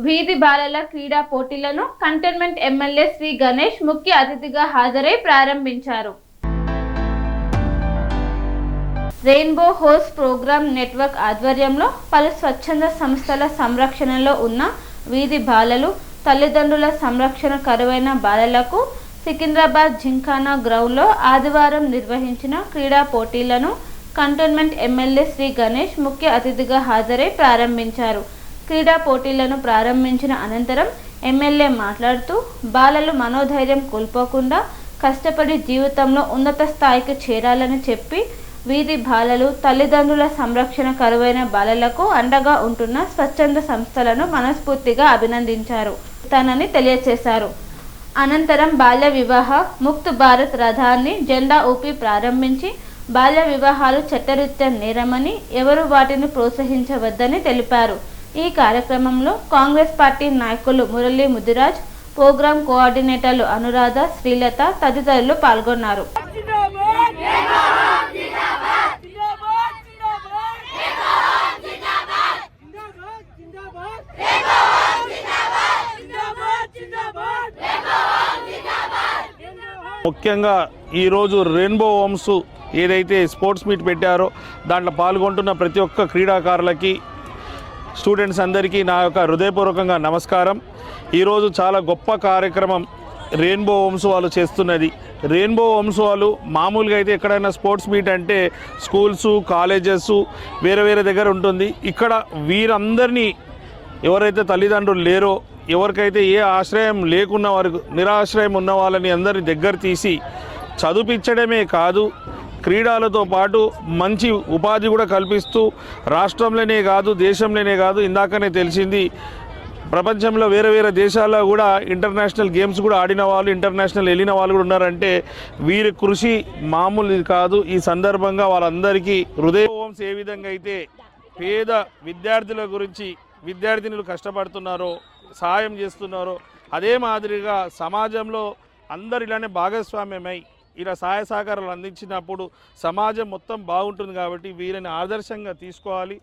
వీధి బాలల క్రీడా పోటీలను కంటోన్మెంట్ ఎమ్మెల్యే శ్రీ గణేష్ ముఖ్య అతిథిగా హాజరై ప్రారంభించారు. రెయిన్బో హోస్ ప్రోగ్రామ్ నెట్వర్క్ ఆధ్వర్యంలో పలు స్వచ్ఛంద సంస్థల సంరక్షణలో ఉన్న వీధి బాలలు, తల్లిదండ్రుల సంరక్షణ కరువైన బాలలకు సికింద్రాబాద్ జింకానా గ్రౌండ్లో ఆదివారం నిర్వహించిన క్రీడా పోటీలను కంటోన్మెంట్ ఎమ్మెల్యే శ్రీ గణేష్ ముఖ్య అతిథిగా హాజరై ప్రారంభించారు. క్రీడా పోటీలను ప్రారంభించిన అనంతరం ఎమ్మెల్యే మాట్లాడుతూ బాలలు మనోధైర్యం కోల్పోకుండా కష్టపడి జీవితంలో ఉన్నత స్థాయికి చేరాలని చెప్పి వీధి బాలలు, తల్లిదండ్రుల సంరక్షణ కరువైన బాలలకు అండగా ఉంటున్న స్వచ్ఛంద సంస్థలను మనస్ఫూర్తిగా అభినందించారు తనని తెలియజేశారు. అనంతరం బాల్య వివాహ ముక్త్ భారత్ రథాన్ని జెండా ఊపి ప్రారంభించి బాల్య వివాహాలు చట్టరీత్యా నేరమని, ఎవరు వాటిని ప్రోత్సహించవద్దని తెలిపారు. ఈ కార్యక్రమంలో కాంగ్రెస్ పార్టీ నాయకులు మురళీ ముదిరాజ్, ప్రోగ్రాం కోఆర్డినేటర్లు అనురాధ, శ్రీలత తదితరులు పాల్గొన్నారు. ముఖ్యంగా ఈరోజు రెయిన్బో హోమ్స్ ఏదైతే స్పోర్ట్స్ మీట్ పెట్టారో దాంట్లో పాల్గొంటున్న ప్రతి ఒక్క క్రీడాకారులకి, స్టూడెంట్స్ అందరికీ నా యొక్క హృదయపూర్వకంగా నమస్కారం. ఈరోజు చాలా గొప్ప కార్యక్రమం రెయిన్బో హోమ్స్ వాళ్ళు చేస్తున్నది. రెయిన్బో హోమ్స్ వాళ్ళు మామూలుగా అయితే ఎక్కడైనా స్పోర్ట్స్ మీట్ అంటే స్కూల్స్, కాలేజెస్ వేరే వేరే దగ్గర ఉంటుంది. ఇక్కడ వీరందరినీ ఎవరైతే తల్లిదండ్రులు లేరో, ఎవరికైతే ఏ ఆశ్రయం లేకున్న వారికి, నిరాశ్రయం ఉన్న వాళ్ళని అందరినీ దగ్గర తీసి చదివించడమే కాదు, క్రీడలతో పాటు మంచి ఉపాధి కూడా కల్పిస్తూ రాష్ట్రంలోనే కాదు, దేశంలోనే కాదు, ఇందాకనే తెలిసింది ప్రపంచంలో వేరే వేరే దేశాల్లో కూడా ఇంటర్నేషనల్ గేమ్స్ కూడా ఆడిన వాళ్ళు, ఇంటర్నేషనల్ వెళ్ళిన వాళ్ళు కూడా ఉన్నారంటే వీరి కృషి మామూలు కాదు. ఈ సందర్భంగా వాళ్ళందరికీ హృదయ హోమ్స్ ఏ విధంగా అయితే పేద విద్యార్థుల గురించి, విద్యార్థినులు కష్టపడుతున్నారో, సహాయం చేస్తున్నారో, అదే మాదిరిగా సమాజంలో అందరు ఇలానే భాగస్వామ్యమై ఇలా సహాయ సహకారాలు అందించినప్పుడు సమాజం మొత్తం బాగుంటుంది. కాబట్టి వీరిని ఆదర్శంగా తీసుకోవాలి.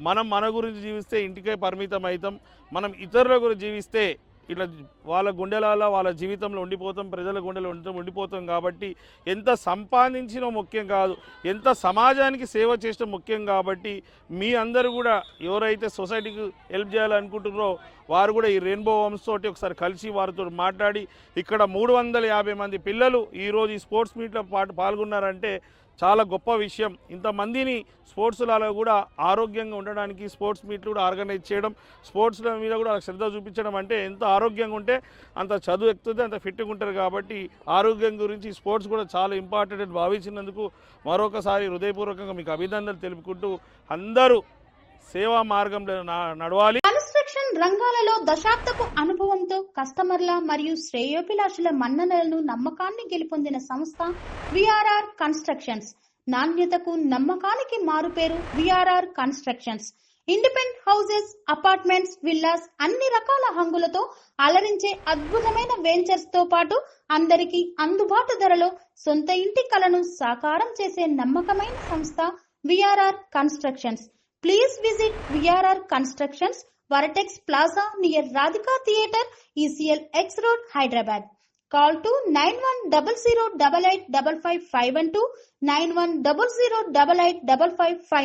మనం మన గురించి జీవిస్తే ఇంటికే పరిమితం అవుతాం. మనం ఇతరుల గురించి జీవిస్తే ఇట్లా వాళ్ళ గుండెలలో, వాళ్ళ జీవితంలో ఉండిపోతాం, ప్రజల గుండెలో ఉండిపోతాం. కాబట్టి ఎంత సంపాదించినా ముఖ్యం కాదు, ఎంత సమాజానికి సేవ చేసిన ముఖ్యం. కాబట్టి మీ అందరూ కూడా ఎవరైతే సొసైటీకి హెల్ప్ చేయాలనుకుంటున్నారో వారు కూడా ఈ రెయిన్బో హోమ్స్ తోటి ఒకసారి కలిసి వారితో మాట్లాడి, ఇక్కడ 350 మంది పిల్లలు ఈరోజు ఈ స్పోర్ట్స్ మీట్లో పాల్గొన్నారంటే చాలా గొప్ప విషయం. ఇంతమందిని స్పోర్ట్స్లలో కూడా ఆరోగ్యంగా ఉండడానికి స్పోర్ట్స్ మీట్లు కూడా ఆర్గనైజ్ చేయడం, స్పోర్ట్స్ల మీద కూడా శ్రద్ధ చూపించడం అంటే ఎంత ఆరోగ్యంగా ఉంటే అంత చదువు ఎక్కుతుంది, అంత ఫిట్గా ఉంటారు. కాబట్టి ఆరోగ్యం గురించి స్పోర్ట్స్ కూడా చాలా ఇంపార్టెంట్ అని భావించినందుకు మరొకసారి హృదయపూర్వకంగా మీకు అభినందనలు తెలుపుకుంటూ అందరూ సేవా మార్గంలో నడవాలి. కన్స్ట్రక్షన్ రంగాలలో దశాబ్దపు అనుభవంతో కస్టమర్ల మరియు శ్రేయోభిలాషుల మన్ననలను, నమ్మకాన్ని గెలుపొందిన సంస్థ విఆర్ఆర్ కన్స్ట్రక్షన్స్. నాణ్యతకు, నమ్మకానికి మారుపేరు VRR constructions. Independent houses, apartments, villas అన్ని రకాల హంగులతో అలరించే అద్భుతమైన వెంచర్స్ తో పాటు అందరికీ అందుబాటు ధరలో సొంత ఇంటి కలను సాకారం చేసే నమ్మకమైన సంస్థ VRR constructions. Please visit VRR Constructions, Varatex Plaza near Radhika Theatre, ECL X Road, Hyderabad. Call to 9100885551 9100885559.